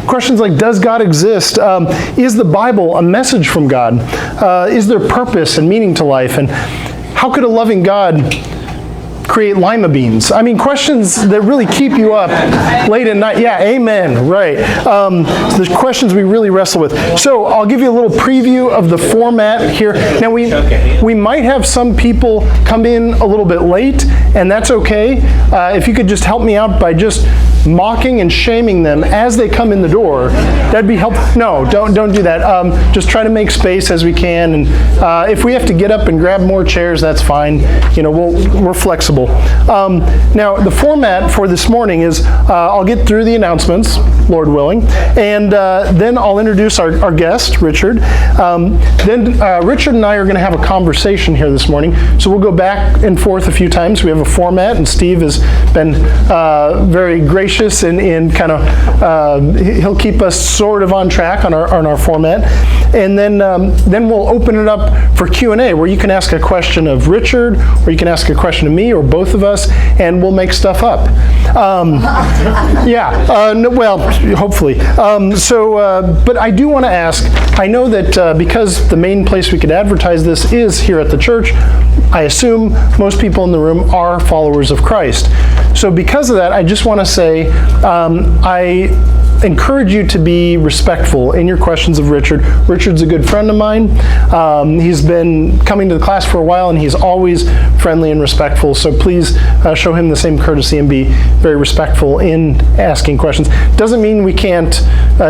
Questions like, does God exist? Is the Bible a message from God? Is there purpose and meaning to life? And how could a loving God create lima beans? I mean, questions that really keep you up late at night. Yeah, amen, right. So there's questions we really wrestle with. So I'll give you a little preview of the format here. Now, we might have some people come in a little bit late, and that's okay. If you could just help me out by just mocking and shaming them as they come in the door, that'd be helpful. No, don't do that. Just try to make space as we can, and if we have to get up and grab more chairs, that's fine. You know, we're flexible. Now, the format for this morning is I'll get through the announcements, Lord willing, and then I'll introduce our guest, Richard. Then Richard and I are going to have a conversation here this morning, so we'll go back and forth a few times. We have a format, and Steve has been very gracious in kind of, he'll keep us sort of on track on our format. And then we'll open it up for Q&A, where you can ask a question of Richard, or you can ask a question of me, or both of us, and we'll make stuff up. Well, hopefully. But I do want to ask, I know that because the main place we could advertise this is here at the church, I assume most people in the room are followers of Christ. So because of that, I just want to say, I encourage you to be respectful in your questions of Richard. Richard's a good friend of mine. He's been coming to the class for a while, and he's always friendly and respectful. So please show him the same courtesy and be very respectful in asking questions. Doesn't mean we can't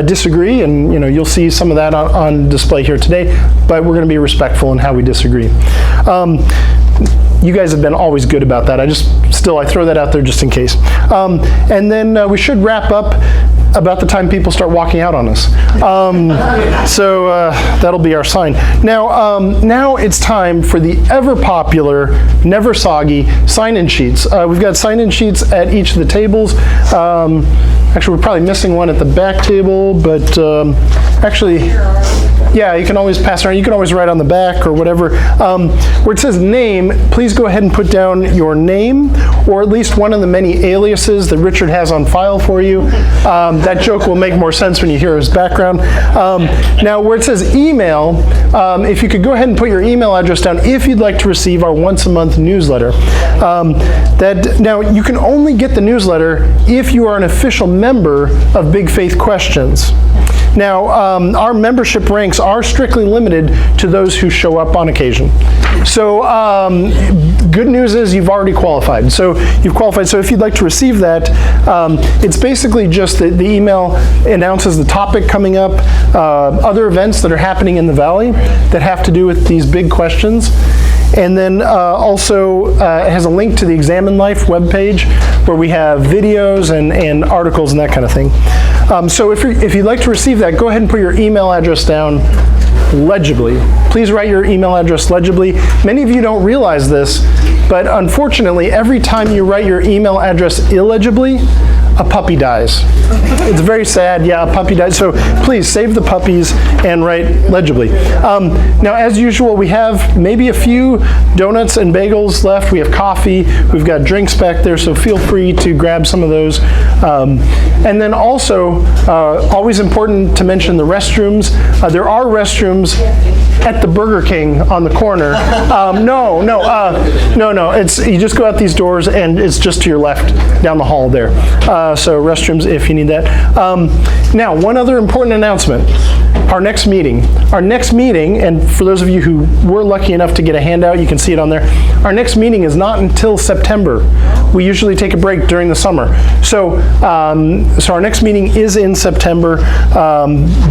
disagree, and you'll see some of that on display here today, but we're going to be respectful in how we disagree. You guys have been always good about that. I throw that out there just in case. And then we should wrap up about the time people start walking out on us. So that'll be our sign. Now it's time for the ever popular, never soggy sign-in sheets. We've got sign-in sheets at each of the tables. Actually, we're probably missing one at the back table, but yeah, you can always pass around. You can always write on the back or whatever. Where it says name, please go ahead and put down your name, or at least one of the many aliases that Richard has on file for you. That joke will make more sense when you hear his background. Now, where it says email, if you could go ahead and put your email address down if you'd like to receive our once-a-month newsletter. Now, you can only get the newsletter if you are an official member of Big Faith Questions. Now, our membership ranks are strictly limited to those who show up on occasion. So, good news is you've already qualified. So, you've qualified. So, if you'd like to receive that, it's basically just the email announces the topic coming up, other events that are happening in the Valley that have to do with these big questions. And then also it has a link to the Examine Life webpage where we have videos and articles and that kind of thing. So if you'd like to receive that, go ahead and put your email address down legibly. Please write your email address legibly. Many of you don't realize this, but unfortunately, every time you write your email address illegibly, a puppy dies. It's very sad. Yeah, a puppy dies. So please save the puppies and write legibly. Now, as usual, we have maybe a few donuts and bagels left. We have coffee. We've got drinks back there, so feel free to grab some of those. And then also, always important to mention the restrooms. There are restrooms at the Burger King on the corner. No. It's you just go out these doors and it's just to your left down the hall there. So restrooms if you need that. Now, one other important announcement. Our next meeting, and for those of you who were lucky enough to get a handout, you can see it on there. Our next meeting is not until September. We usually take a break during the summer. So our next meeting is in September,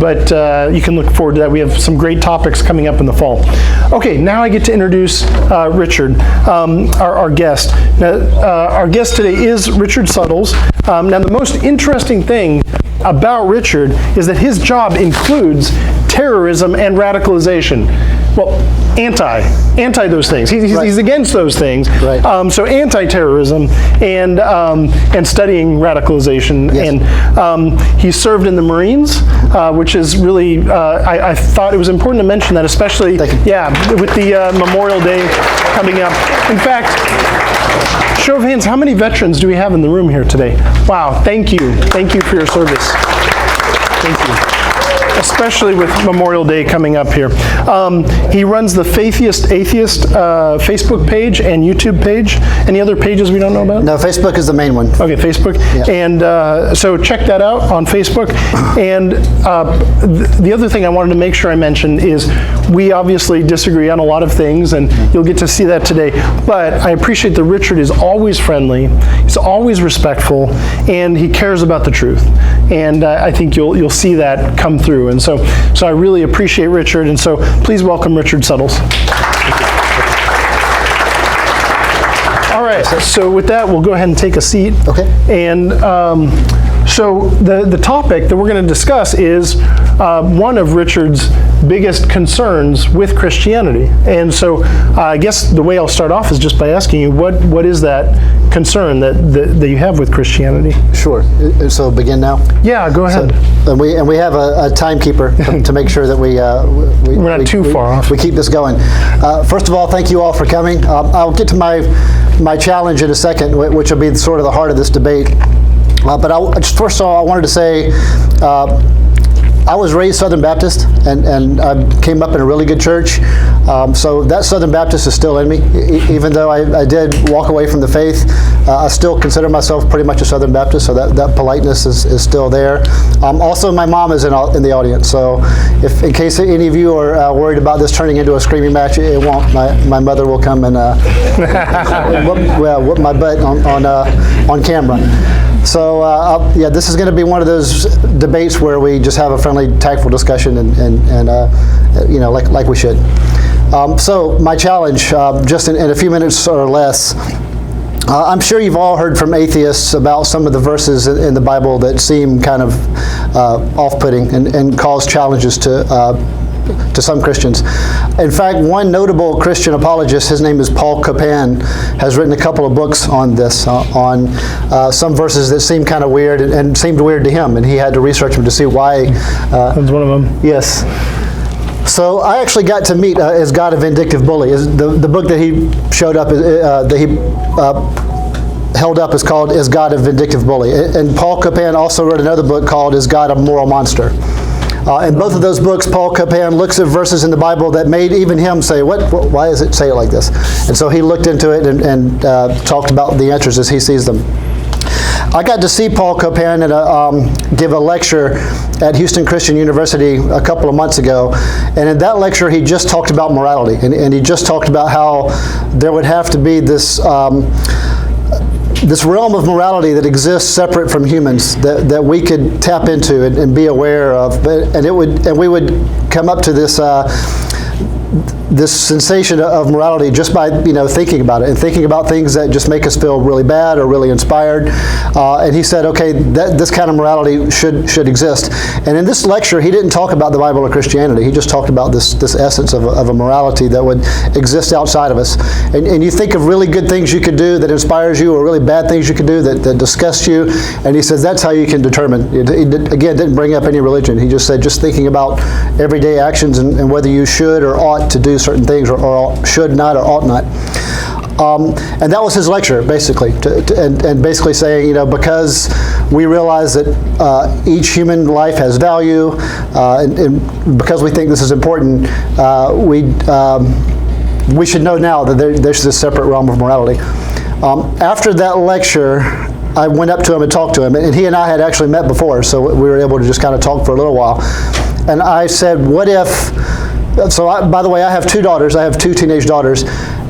but you can look forward to that. We have some great topics coming up in the fall. Okay, now I get to introduce Richard, our guest. Now, our guest today is Richard Suttles. Now, the most interesting thing about Richard is that his job includes terrorism and radicalization. Well, anti those things. He's against those things. Right. So anti-terrorism and studying radicalization. Yes. And he served in the Marines, which is really, I thought it was important to mention that, especially, with the Memorial Day coming up. In fact, show of hands, how many veterans do we have in the room here today? Wow, thank you. Thank you for your service. Thank you. Especially with Memorial Day coming up here. He runs the Atheist Facebook page and YouTube page. Any other pages we don't know about? No, Facebook is the main one. Okay, Facebook. Yeah. And so check that out on Facebook. And the other thing I wanted to make sure I mentioned is we obviously disagree on a lot of things, and you'll get to see that today. But I appreciate that Richard is always friendly, he's always respectful, and he cares about the truth. And I think you'll see that come through. And so I really appreciate Richard, and so please welcome Richard Suttles. All right, so with that, we'll go ahead and take a seat. Okay. And so the topic that we're going to discuss is one of Richard's biggest concerns with Christianity. And so I guess the way I'll start off is just by asking you, what is that concern that you have with Christianity? Sure. So begin now? Yeah, go ahead. So, and we have a timekeeper to make sure that we're not too far off. We keep this going. First of all, thank you all for coming. I'll get to my challenge in a second, which will be sort of the heart of this debate. But first of all, I wanted to say, I was raised Southern Baptist, and I came up in a really good church. So that Southern Baptist is still in me. Even though I did walk away from the faith, I still consider myself pretty much a Southern Baptist, so that politeness is still there. Also, my mom is in the audience, so if in case any of you are worried about this turning into a screaming match, it won't. My mother will come and whoop my butt on camera. So this is going to be one of those debates where we just have a friendly, tactful discussion, and like we should. So my challenge, just in a few minutes or less, I'm sure you've all heard from atheists about some of the verses in the Bible that seem kind of off-putting and cause challenges to some Christians. In fact, one notable Christian apologist, his name is Paul Copan, has written a couple of books on this, on some verses that seem kind of weird and seemed weird to him, and he had to research them to see why. That's one of them. Yes. So I actually got to meet Is God a Vindictive Bully? The book that he showed up, held up is called Is God a Vindictive Bully? And Paul Copan also wrote another book called Is God a Moral Monster? In both of those books, Paul Copan looks at verses in the Bible that made even him say, why does it say it like this? And so he looked into it and talked about the answers as he sees them. I got to see Paul Copan give a lecture at Houston Christian University a couple of months ago. And in that lecture, he just talked about morality. And he just talked about how there would have to be this realm of morality that exists separate from humans that we could tap into and be aware of, and we would come up to this sensation of morality just by thinking about it and thinking about things that just make us feel really bad or really inspired. And he said, okay, this kind of morality should exist. And in this lecture, he didn't talk about the Bible or Christianity. He just talked about this essence of a morality that would exist outside of us. And you think of really good things you could do that inspires you, or really bad things you could do that disgust you. And he says that's how you can determine. He didn't bring up any religion. He just said just thinking about everyday actions and whether you should or ought to do certain things, or should not or ought not. And that was his lecture, basically, and basically saying, because we realize that each human life has value, and because we think this is important, we should know now that there's this separate realm of morality. After that lecture, I went up to him and talked to him, and he and I had actually met before, so we were able to just kind of talk for a little while. And I said, what if... So, by the way, I have two daughters. I have two teenage daughters.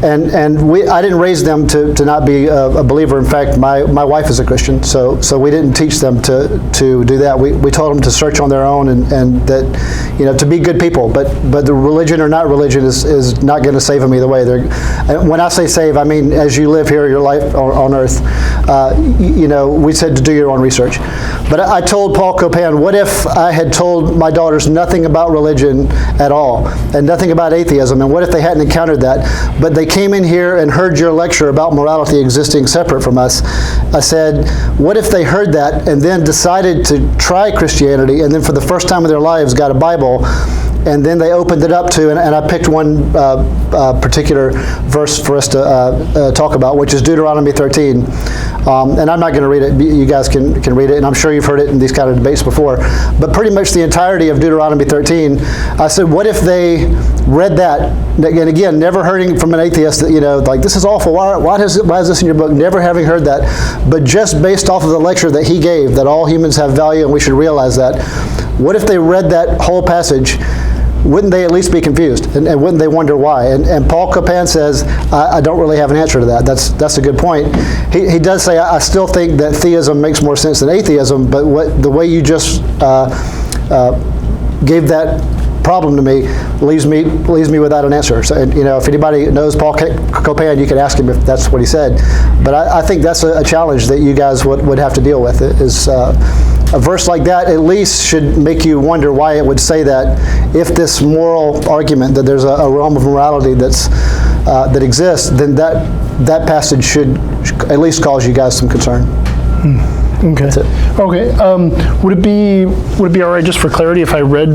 I didn't raise them to not be a believer. In fact, my wife is a Christian, so we didn't teach them to do that. We told them to search on their own and that, to be good people. But the religion or not religion is not going to save them either way. When I say save, I mean as you live here your life on earth. We said to do your own research. But I told Paul Copan, what if I had told my daughters nothing about religion at all and nothing about atheism, and what if they hadn't encountered that, but they came in here and heard your lecture about morality existing separate from us? I said, what if they heard that and then decided to try Christianity, and then for the first time in their lives got a Bible, and then they opened it up to, and I picked one particular verse for us to talk about, which is Deuteronomy 13. And I'm not going to read it. You guys can read it, and I'm sure you've heard it in these kind of debates before. But pretty much the entirety of Deuteronomy 13, I said, what if they read that, and again, never hearing from an atheist that, like, this is awful, why is this in your book? Never having heard that, but just based off of the lecture that he gave, that all humans have value and we should realize that. What if they read that whole passage? Wouldn't they at least be confused? And wouldn't they wonder why? And Paul Copan says, I don't really have an answer to that. That's a good point. He does say, I still think that theism makes more sense than atheism, but the way you just gave that problem to me leaves me without an answer. So, if anybody knows Paul Copan, you can ask him if that's what he said. But I think that's a challenge that you guys would have to deal with. Is a verse like that at least should make you wonder why it would say that, if this moral argument that there's a realm of morality that exists, then that passage should at least cause you guys some concern. Okay. That's it. Okay. Would it be all right, just for clarity, if I read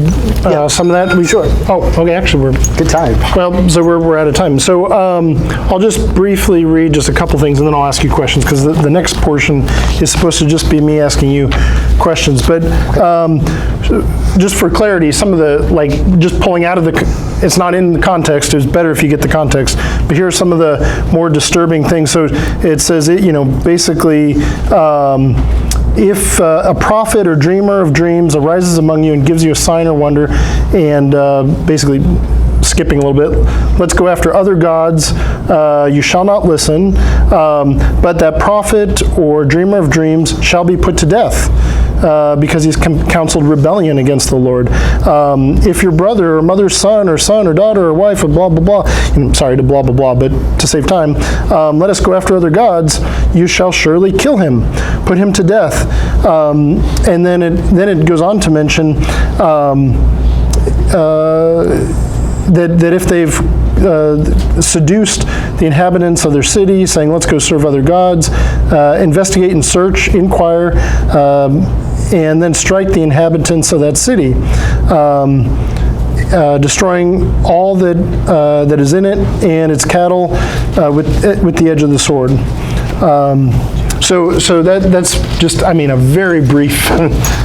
some of that? Sure. Oh, okay. Actually, we're good time. Well, so we're out of time. So I'll just briefly read just a couple things, and then I'll ask you questions, because the next portion is supposed to just be me asking you questions. But just for clarity, some of the, just pulling out of it's not in the context. It's better if you get the context. But here are some of the more disturbing things. So it says, basically, if a prophet or dreamer of dreams arises among you and gives you a sign or wonder, and basically, skipping a little bit, let's go after other gods, you shall not listen, but that prophet or dreamer of dreams shall be put to death, because he's counseled rebellion against the Lord. If your brother or mother's son or daughter or wife or blah, blah, blah, sorry to blah, blah, blah, but to save time, let us go after other gods, you shall surely kill him, put him to death. And then it goes on to mention that if they've seduced the inhabitants of their city, saying, let's go serve other gods, investigate and search, inquire, and then strike the inhabitants of that city, destroying all that is in it and its cattle with the edge of the sword. So that's just, a very brief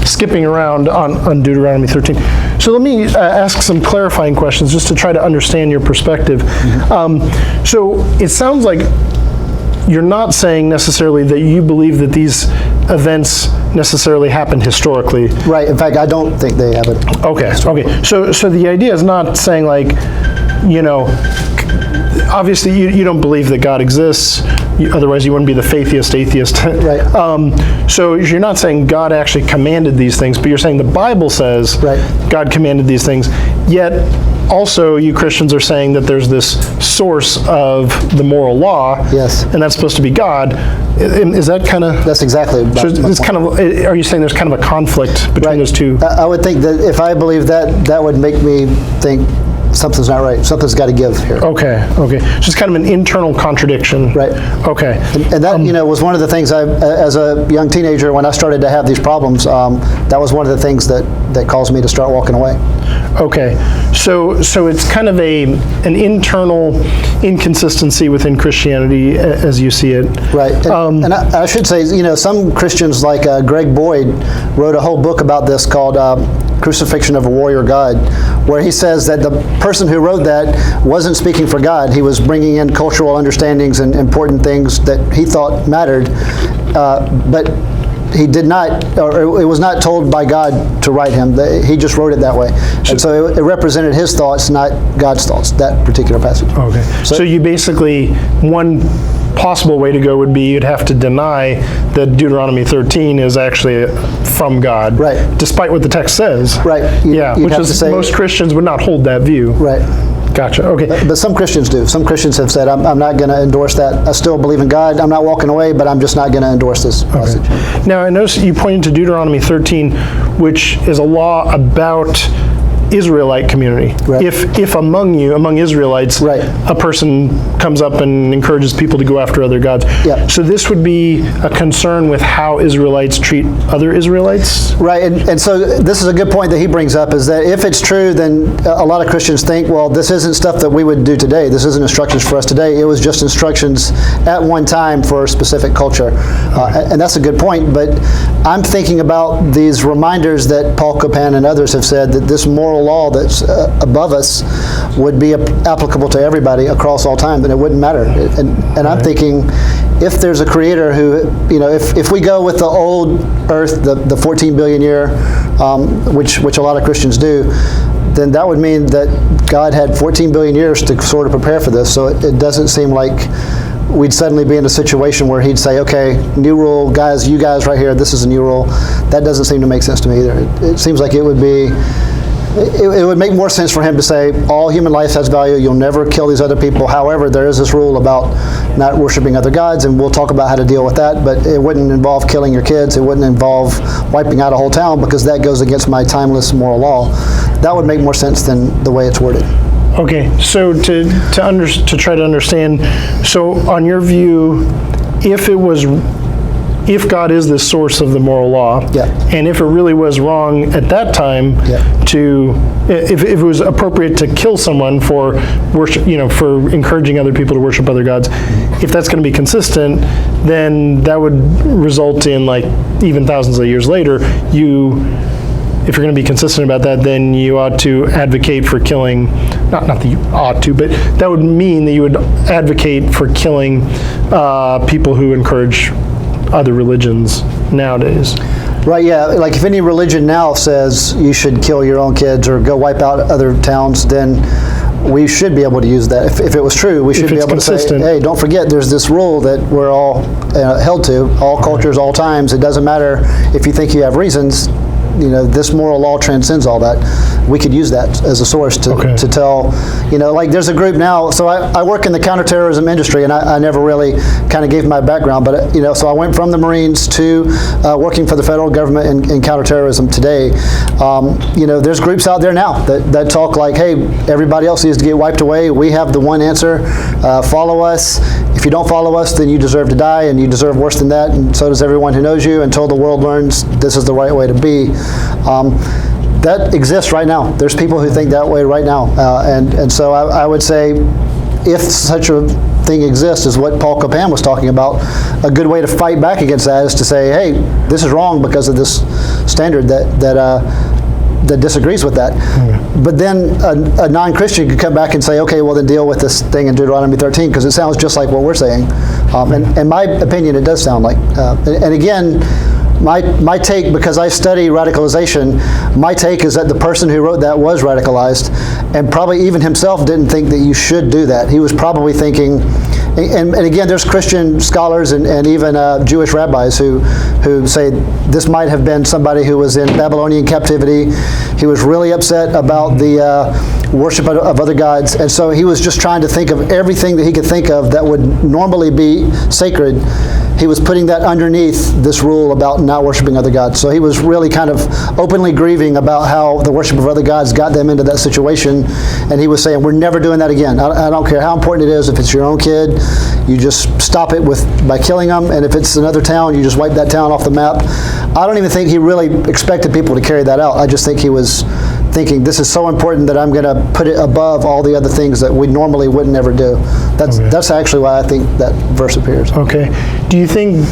skipping around on Deuteronomy 13. So let me ask some clarifying questions just to try to understand your perspective. Mm-hmm. So it sounds like you're not saying necessarily that you believe that these events necessarily happened historically. Right. In fact, I don't think they have it. Okay. So the idea is not saying, like, obviously you don't believe that God exists. Otherwise, you wouldn't be the faithiest atheist. Right. So you're not saying God actually commanded these things, but you're saying the Bible says God commanded these things. Yet, also, you Christians are saying that there's this source of the moral law. Yes. And that's supposed to be God. Is that kind of... That's exactly... So it's kind of... Are you saying there's kind of a conflict between those two? I would think that if I believe that would make me think something's not right. Something's got to give here. Okay. So it's kind of an internal contradiction. Right. Okay. And that, was one of the things as a young teenager, when I started to have these problems, that was one of the things that caused me to start walking away. Okay. So it's kind of an internal inconsistency within Christianity as you see it. Right. And I should say, some Christians like Greg Boyd wrote a whole book about this called Crucifixion of a Warrior God, where he says that the person who wrote that wasn't speaking for God. He was bringing in cultural understandings and important things that he thought mattered. But he did not, or it was not told by God to write him. He just wrote it that way. And so it represented his thoughts, not God's thoughts, that particular passage. Okay. So you basically, one possible way to go would be you'd have to deny that Deuteronomy 13 is actually from God. Right. Despite what the text says. Right. Which is, most Christians would not hold that view. Right. Gotcha. Okay. But some Christians do. Some Christians have said, I'm not going to endorse that. I still believe in God. I'm not walking away, but I'm just not going to endorse this passage. Now, I noticed you pointed to Deuteronomy 13, which is a law about Israelite community. Right. If among Israelites, right, a person comes up and encourages people to go after other gods. Yeah. So this would be a concern with how Israelites treat other Israelites? Right, and so this is a good point that he brings up, is that if it's true, then a lot of Christians think, well, this isn't stuff that we would do today. This isn't instructions for us today. It was just instructions at one time for a specific culture. And that's a good point, but I'm thinking about these reminders that Paul Copan and others have said, that this moral law that's above us would be applicable to everybody across all time, and it wouldn't matter. And I'm thinking, if there's a creator who, if we go with the old earth, the 14 billion year, which a lot of Christians do, then that would mean that God had 14 billion years to sort of prepare for this. So it doesn't seem like we'd suddenly be in a situation where he'd say, okay, new rule, guys, you guys right here, this is a new rule. That doesn't seem to make sense to me either. It seems like it would be, it would make more sense for him to say, all human life has value, you'll never kill these other people. However, there is this rule about not worshiping other gods, and we'll talk about how to deal with that, but it wouldn't involve killing your kids, it wouldn't involve wiping out a whole town, because that goes against my timeless moral law. That would make more sense than the way it's worded. Okay, so to try to understand, so on your view, if God is the source of the moral law, yeah, and if it really was wrong at that time, yeah, if it was appropriate to kill someone for worship, for encouraging other people to worship other gods, if that's going to be consistent, then that would result in, like, even thousands of years later, if you're going to be consistent about that, then you ought to advocate for killing, not that you ought to, but that would mean that you would advocate for killing people who encourage other religions nowadays. Right, yeah. Like if any religion now says you should kill your own kids or go wipe out other towns, then we should be able to use that. If it was true, we should be able to say, hey, don't forget there's this rule that we're all held to, all cultures, all times. It doesn't matter if you think you have reasons. This moral law transcends all that. We could use that as a source to tell, like there's a group now, so I work in the counterterrorism industry, and I never really kind of gave my background, but, so I went from the Marines to working for the federal government in counterterrorism today. There's groups out there now that talk like, hey, everybody else needs to get wiped away. We have the one answer. Follow us. If you don't follow us, then you deserve to die, and you deserve worse than that, and so does everyone who knows you, until the world learns this is the right way to be. That exists right now. There's people who think that way right now. And so I would say, if such a thing exists, is what Paul Copan was talking about, a good way to fight back against that is to say, hey, this is wrong because of this standard that disagrees with that. Mm-hmm. But then a non-Christian could come back and say, okay, well then deal with this thing in Deuteronomy 13, because it sounds just like what we're saying. And in my opinion, it does sound like. And again, my take, because I study radicalization, my take is that the person who wrote that was radicalized, and probably even himself didn't think that you should do that. He was probably thinking, and again, there's Christian scholars and even Jewish rabbis who say this might have been somebody who was in Babylonian captivity. He was really upset about the worship of other gods, and so he was just trying to think of everything that he could think of that would normally be sacred. He was putting that underneath this rule about not worshiping other gods. So he was really kind of openly grieving about how the worship of other gods got them into that situation. And he was saying, we're never doing that again. I don't care how important it is. If it's your own kid, you just stop it by killing them. And if it's another town, you just wipe that town off the map. I don't even think he really expected people to carry that out. I just think he was thinking, this is so important that I'm going to put it above all the other things that we normally wouldn't ever do. That's actually why I think that verse appears. Okay. Do you think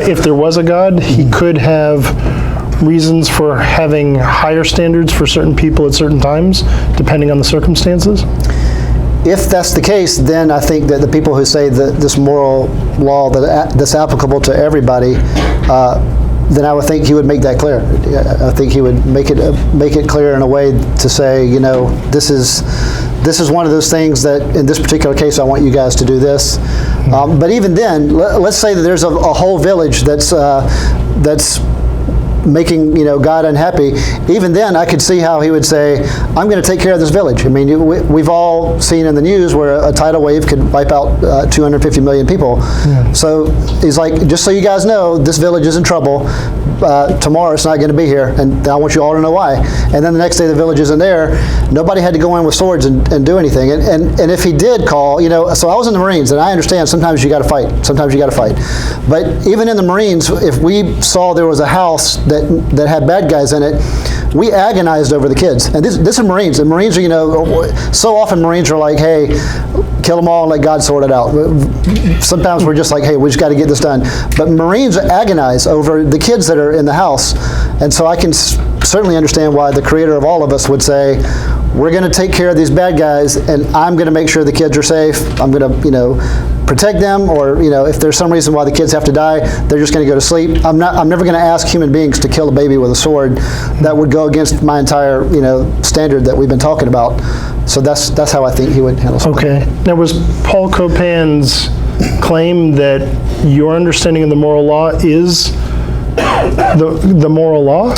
if there was a God, he could have reasons for having higher standards for certain people at certain times, depending on the circumstances? If that's the case, then I think that the people who say that this moral law that's applicable to everybody then I would think he would make that clear. I think he would make it clear in a way to say, this is one of those things that in this particular case I want you guys to do this. But even then, let's say that there's a whole village that's making God unhappy. Even then, I could see how he would say, I'm going to take care of this village. I mean, we've all seen in the news where a tidal wave could wipe out 250 million people. Yeah. So he's like, just so you guys know, this village is in trouble. Tomorrow it's not going to be here, and I want you all to know why. And then the next day the village isn't there. Nobody had to go in with swords and do anything. And if he did call, so I was in the Marines, and I understand sometimes you got to fight. Sometimes you got to fight. But even in the Marines, if we saw there was a house that had bad guys in it, we agonized over the kids. And this is Marines. And Marines are, so often Marines are like, hey, kill them all and let God sort it out. Sometimes we're just like, hey, we just got to get this done. But Marines agonize over the kids that are in the house. And so I can certainly understand why the creator of all of us would say, we're going to take care of these bad guys, and I'm going to make sure the kids are safe. I'm going to, protect them, or if there's some reason why the kids have to die, they're just going to go to sleep. I'm never going to ask human beings to kill a baby with a sword. That would go against my entire standard that we've been talking about. So that's how I think he would handle something. Okay. Now, was Paul Copan's claim that your understanding of the moral law is the moral law?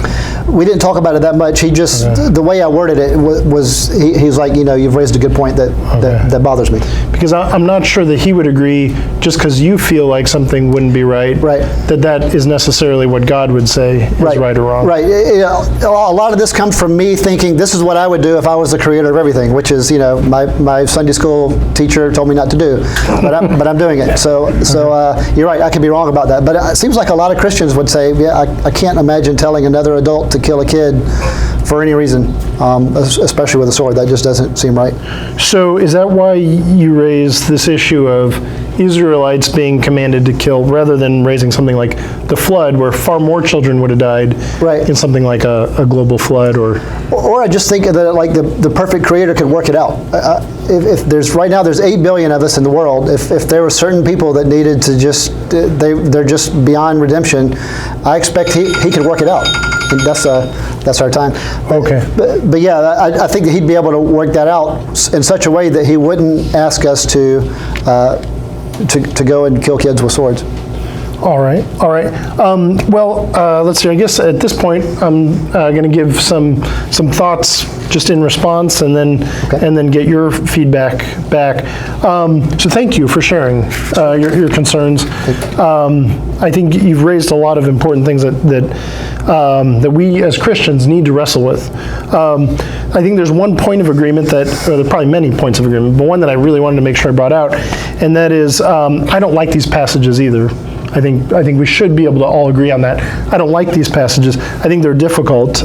We didn't talk about it that much. He just, the way I worded it was, he's like, you've raised a good point that bothers me. Because I'm not sure that he would agree, just because you feel like something wouldn't be right, that is necessarily what God would say is right or wrong. Right. A lot of this comes from me thinking this is what I would do if I was the creator of everything, which is, my Sunday school teacher told me not to do, but I'm doing it. So you're right, I could be wrong about that. But it seems like a lot of Christians would say, I can't imagine telling another adult to kill a kid for any reason, especially with a sword. That just doesn't seem right. So is that why you raise this issue of Israelites being commanded to kill, rather than raising something like the flood, where far more children would have died in something like a global flood? Or I just think that the perfect creator could work it out. If there's right now there's 8 billion of us in the world, if there were certain people that needed to they're just beyond redemption, I expect he could work it out. And that's our time. Okay. But yeah, I think that he'd be able to work that out in such a way that he wouldn't ask us to go and kill kids with swords. All right. Let's see. I guess at this point, I'm going to give some thoughts just in response, and then get your feedback back. So thank you for sharing your concerns. I think you've raised a lot of important things that we as Christians need to wrestle with. I think there's one point of agreement or there are probably many points of agreement, but one that I really wanted to make sure I brought out, and that is I don't like these passages either. I think we should be able to all agree on that. I don't like these passages. I think they're difficult.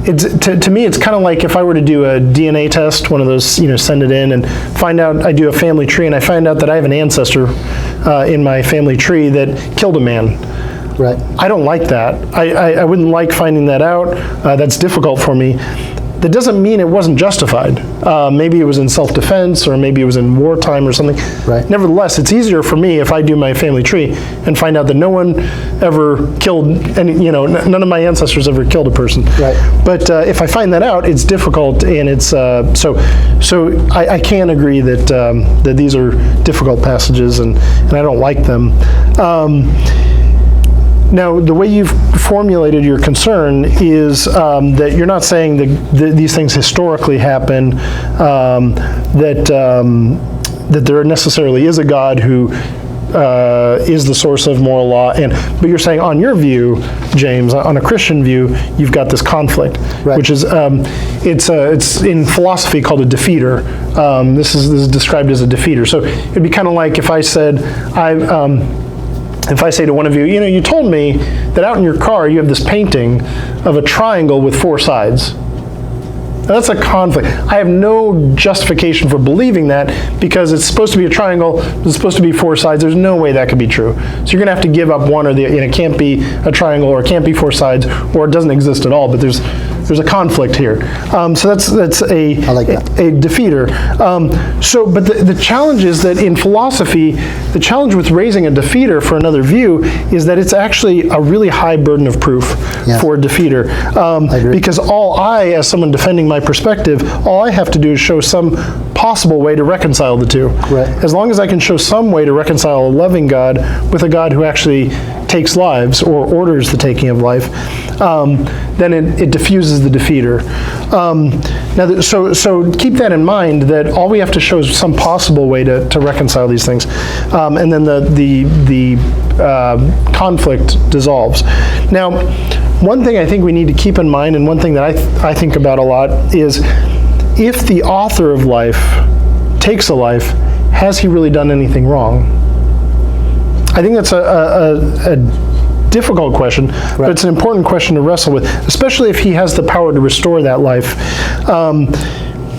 To me, it's kind of like if I were to do a DNA test, one of those, send it in and find out, I do a family tree and I find out that I have an ancestor in my family tree that killed a man. Right. I don't like that. I wouldn't like finding that out. That's difficult for me. That doesn't mean it wasn't justified. Maybe it was in self-defense, or maybe it was in wartime or something. Right. Nevertheless, it's easier for me if I do my family tree and find out that no one ever killed any, none of my ancestors ever killed a person. Right. But if I find that out, it's difficult, and it's so I can agree that these are difficult passages, and I don't like them. Now, the way you've formulated your concern is that you're not saying that these things historically happen, that there necessarily is a God who is the source of moral law, but you're saying on your view, James, on a Christian view, you've got this conflict, which is it's in philosophy called a defeater. This is described as a defeater. So it'd be kind of like if I said, if I say to one of you, you told me that out in your car you have this painting of a triangle with 4 sides. Now, that's a conflict. I have no justification for believing that, because it's supposed to be a triangle, it's supposed to be 4 sides. There's no way that could be true. So you're going to have to give up one or the other. It can't be a triangle, or it can't be 4 sides, or it doesn't exist at all. But there's there's a conflict here. So that's a defeater. But the challenge is that in philosophy, the challenge with raising a defeater for another view is that it's actually a really high burden of proof for a defeater. Because all I, as someone defending my perspective, all I have to do is show some possible way to reconcile the two. Right. As long as I can show some way to reconcile a loving God with a God who actually takes lives or orders the taking of life, then it diffuses the defeater. So keep that in mind, that all we have to show is some possible way to reconcile these things, and then the conflict dissolves. Now, one thing I think we need to keep in mind, and one thing that I think about a lot, is if the author of life takes a life, has he really done anything wrong? I think that's a difficult question, but it's an important question to wrestle with, especially if he has the power to restore that life.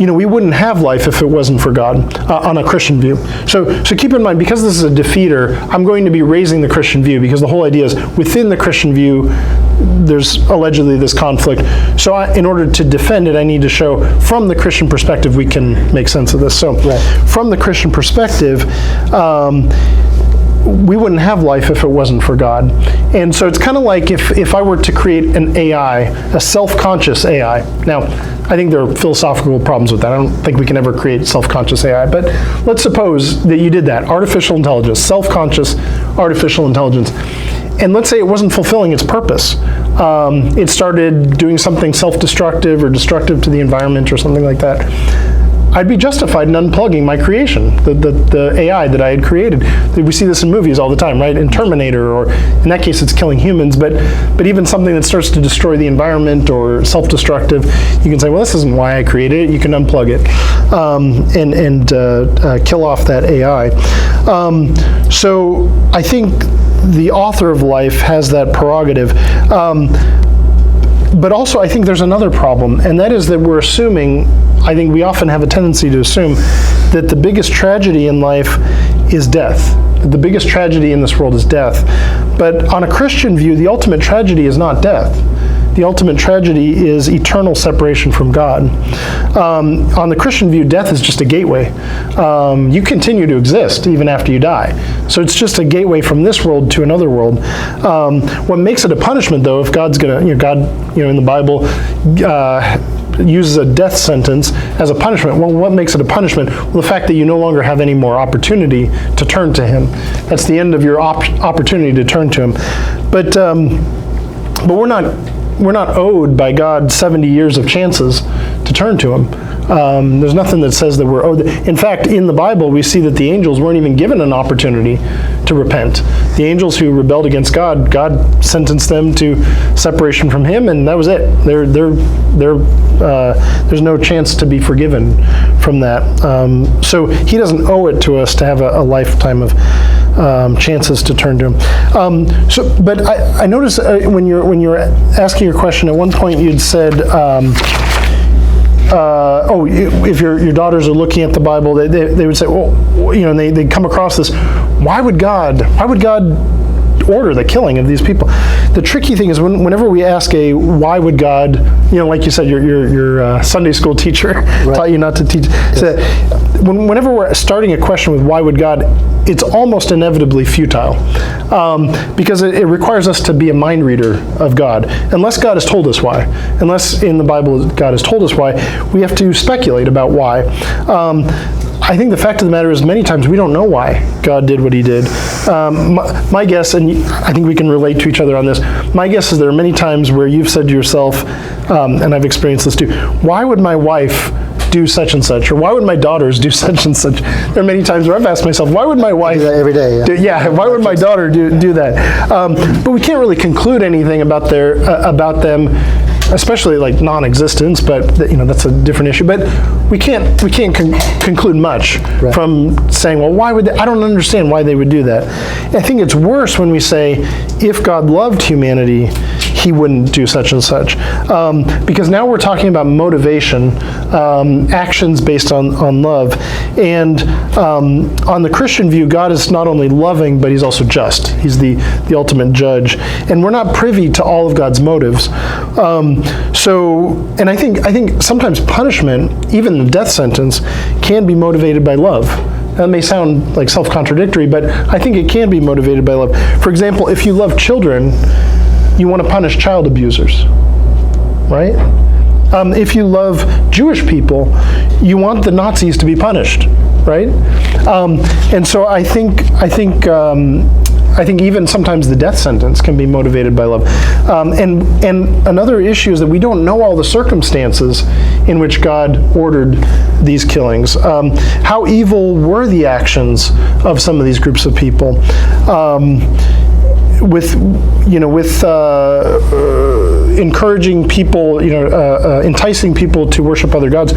We wouldn't have life if it wasn't for God, on a Christian view. So keep in mind, because this is a defeater, I'm going to be raising the Christian view, because the whole idea is within the Christian view, there's allegedly this conflict. So in order to defend it, I need to show from the Christian perspective we can make sense of this. So from the Christian perspective, we wouldn't have life if it wasn't for God. And so it's kind of like if I were to create an AI, a self-conscious AI. Now, I think there are philosophical problems with that. I don't think we can ever create self-conscious AI, but let's suppose that you did that, artificial intelligence, self-conscious artificial intelligence. And let's say it wasn't fulfilling its purpose. It started doing something self-destructive or destructive to the environment or something like that. I'd be justified in unplugging my creation, the AI that I had created. We see this in movies all the time, right? In Terminator, or in that case it's killing humans, but even something that starts to destroy the environment or self-destructive, you can say, well, this isn't why I created it. You can unplug it and kill off that AI. So I think the author of life has that prerogative. But also I think there's another problem, and that is that we're assuming, I think we often have a tendency to assume, that the biggest tragedy in life is death. The biggest tragedy in this world is death. But on a Christian view, the ultimate tragedy is not death. The ultimate tragedy is eternal separation from God. On the Christian view, death is just a gateway. You continue to exist even after you die. So it's just a gateway from this world to another world. What makes it a punishment, though, if God's going to, God, in the Bible, uses a death sentence as a punishment. Well, what makes it a punishment? Well, the fact that you no longer have any more opportunity to turn to Him. That's the end of your opportunity to turn to Him. But we're not owed by God 70 years of chances to turn to Him. There's nothing that says that we're owed. In fact, in the Bible, we see that the angels weren't even given an opportunity to repent. The angels who rebelled against God, God sentenced them to separation from Him, and that was it. There's no chance to be forgiven from that. So He doesn't owe it to us to have a lifetime of chances to turn to Him. But I noticed when you're asking your question, at one point you'd said, if your daughters are looking at the Bible, they would say, well, they'd come across this, why would God order the killing of these people? The tricky thing is whenever we ask why would God, like you said, your Sunday school teacher taught you not to teach. Yes. So whenever we're starting a question with why would God, it's almost inevitably futile, because it requires us to be a mind reader of God. Unless God has told us why, unless in the Bible God has told us why, we have to speculate about why. I think the fact of the matter is many times we don't know why God did what He did. My guess, and I think we can relate to each other on this, my guess is there are many times where you've said to yourself, and I've experienced this too, why would my wife do such and such, or why would my daughters do such and such? There are many times where I've asked myself, why would my wife do that every day? Why would my daughter do that? But we can't really conclude anything about them, especially like non-existence, but that's a different issue. But we can't conclude much from saying, well, why would they? I don't understand why they would do that. I think it's worse when we say, if God loved humanity, he wouldn't do such and such. Because now we're talking about motivation, actions based on love. And on the Christian view, God is not only loving, but he's also just. He's the ultimate judge. And we're not privy to all of God's motives. And I think sometimes punishment, even the death sentence, can be motivated by love. That may sound like self-contradictory, but I think it can be motivated by love. For example, if you love children, you want to punish child abusers, right? If you love Jewish people, you want the Nazis to be punished, right? And so I think even sometimes the death sentence can be motivated by love. And another issue is that we don't know all the circumstances in which God ordered these killings. How evil were the actions of some of these groups of people? With encouraging people, enticing people to worship other gods,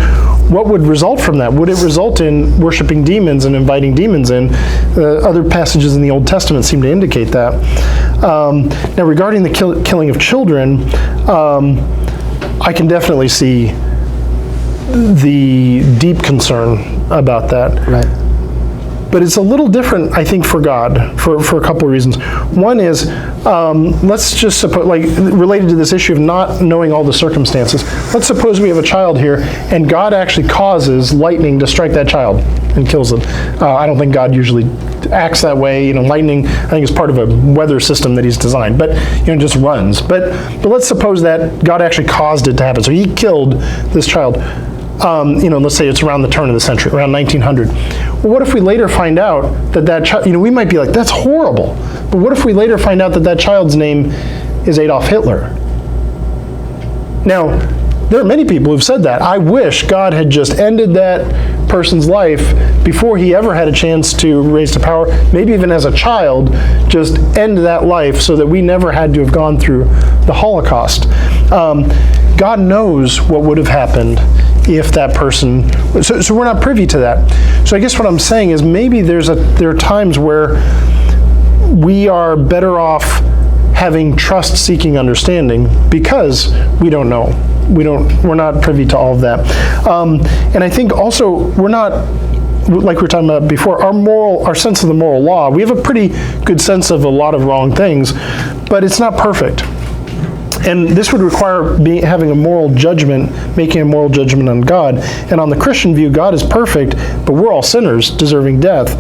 what would result from that? Would it result in worshiping demons and inviting demons in? Other passages in the Old Testament seem to indicate that. Now, regarding the killing of children, I can definitely see the deep concern about that. Right. But it's a little different, I think, for God, for a couple of reasons. One is, let's just suppose, related to this issue of not knowing all the circumstances, let's suppose we have a child here, and God actually causes lightning to strike that child and kills them. I don't think God usually acts that way. Lightning, I think, is part of a weather system that he's designed, but just runs. But let's suppose that God actually caused it to happen. So he killed this child. Let's say it's around the turn of the century, around 1900. Well, what if we later find out that child, we might be like, that's horrible. But what if we later find out that child's name is Adolf Hitler? Now, there are many people who've said that. I wish God had just ended that person's life before he ever had a chance to raise to power, maybe even as a child, just end that life so that we never had to have gone through the Holocaust. God knows what would have happened if that person, so we're not privy to that. So I guess what I'm saying is maybe there are times where we are better off having trust-seeking understanding because we don't know. We're not privy to all of that. And I think also we're not, like we were talking about before, our sense of the moral law, we have a pretty good sense of a lot of wrong things, but it's not perfect. And this would require having a moral judgment, making a moral judgment on God. And on the Christian view, God is perfect, but we're all sinners deserving death.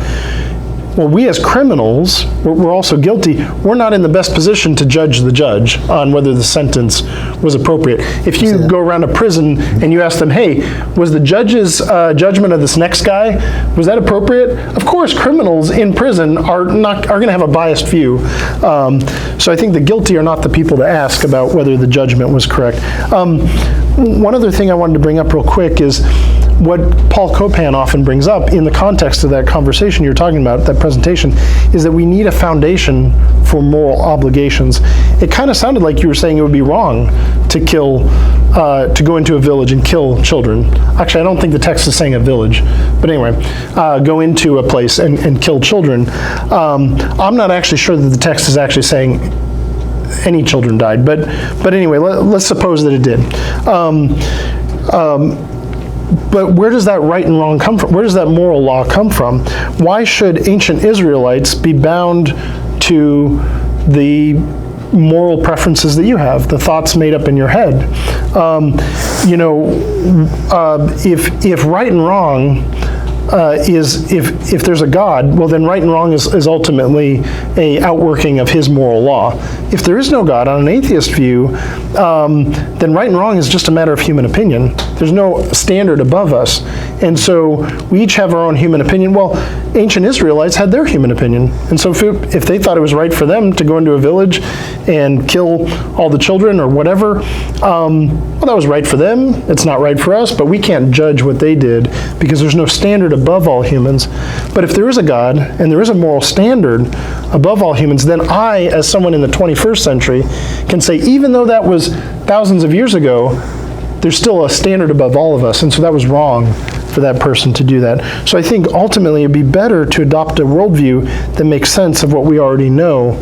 Well, we as criminals, we're also guilty. We're not in the best position to judge the judge on whether the sentence was appropriate. If you go around a prison and you ask them, hey, was the judge's judgment of this next guy, was that appropriate? Of course, criminals in prison are going to have a biased view. So I think the guilty are not the people to ask about whether the judgment was correct. One other thing I wanted to bring up real quick is what Paul Copan often brings up in the context of that conversation you're talking about, that presentation, is that we need a foundation for moral obligations. It kind of sounded like you were saying it would be wrong to to go into a village and kill children. Actually, I don't think the text is saying a village, but anyway, go into a place and kill children. I'm not actually sure that the text is actually saying any children died, but anyway, let's suppose that it did. But where does that right and wrong come from? Where does that moral law come from? Why should ancient Israelites be bound to the moral preferences that you have, the thoughts made up in your head? If right and wrong if there's a God, well then right and wrong is ultimately a outworking of his moral law. If there is no God, on an atheist view, then right and wrong is just a matter of human opinion. There's no standard above us. And so we each have our own human opinion. Well, ancient Israelites had their human opinion. And so if they thought it was right for them to go into a village and kill all the children or whatever, well, that was right for them. It's not right for us, but we can't judge what they did because there's no standard above all humans. But if there is a God and there is a moral standard above all humans, then I, as someone in the 21st century, can say, even though that was thousands of years ago, there's still a standard above all of us, and so that was wrong for that person to do that. So I think ultimately it'd be better to adopt a worldview that makes sense of what we already know